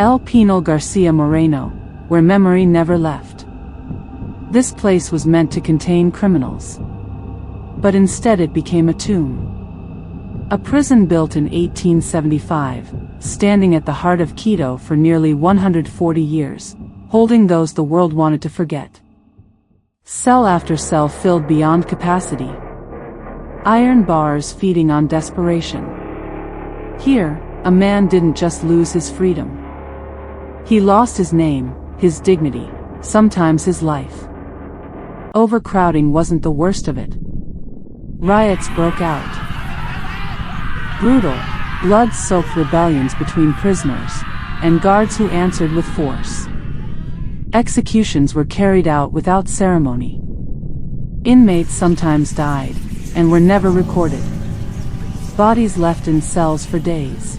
El Penal García Moreno, where memory never left. This place was meant to contain criminals. But instead it became a tomb. A prison built in 1875, standing at the heart of Quito for nearly 140 years, holding those the world wanted to forget. Cell after cell filled beyond capacity. Iron bars feeding on desperation. Here, a man didn't just lose his freedom. He lost his name, his dignity, sometimes his life. Overcrowding wasn't the worst of it. Riots broke out. Brutal, blood-soaked rebellions between prisoners and guards who answered with force. Executions were carried out without ceremony. Inmates sometimes died and were never recorded. Bodies left in cells for days.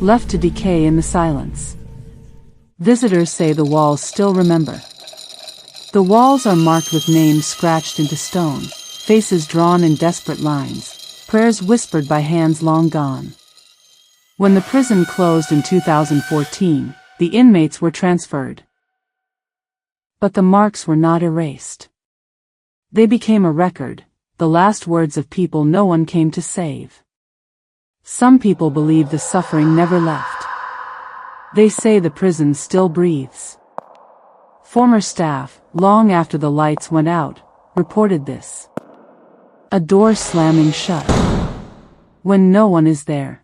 Left to decay in the silence. Visitors say the walls still remember. The walls are marked with names scratched into stone, faces drawn in desperate lines, prayers whispered by hands long gone. When the prison closed in 2014, the inmates were transferred. But the marks were not erased. They became a record, the last words of people no one came to save. Some people believe the suffering never left. They say the prison still breathes. Former staff, long after the lights went out, reported this. A door slamming shut. When no one is there.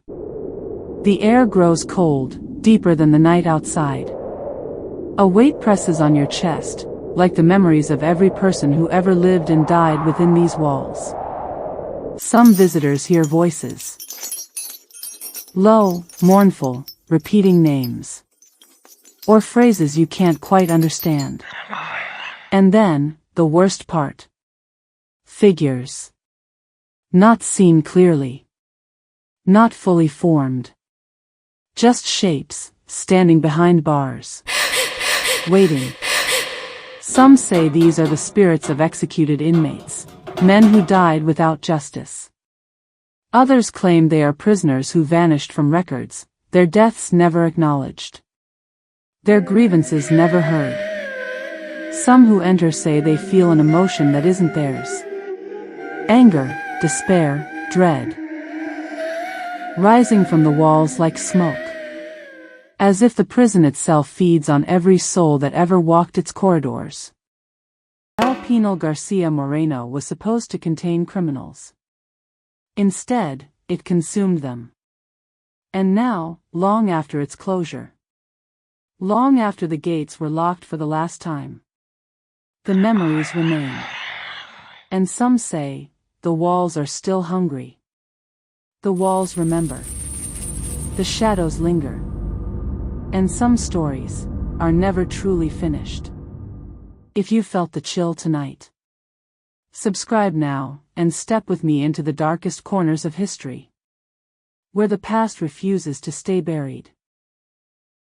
The air grows cold, deeper than the night outside. A weight presses on your chest, like the memories of every person who ever lived and died within these walls. Some visitors hear voices. Low, mournful, repeating names. Or phrases you can't quite understand. And then, the worst part. Figures. Not seen clearly. Not fully formed. Just shapes, standing behind bars. Waiting. Some say these are the spirits of executed inmates, men who died without justice. Others claim they are prisoners who vanished from records, their deaths never acknowledged. Their grievances never heard. Some who enter say they feel an emotion that isn't theirs. Anger, despair, dread. Rising from the walls like smoke. As if the prison itself feeds on every soul that ever walked its corridors. El Penal García Moreno was supposed to contain criminals. Instead, it consumed them. And now, long after its closure. Long after the gates were locked for the last time. The memories remain. And some say, the walls are still hungry. The walls remember. The shadows linger. And some stories are never truly finished. If you felt the chill tonight, subscribe now and step with me into the darkest corners of history, where the past refuses to stay buried.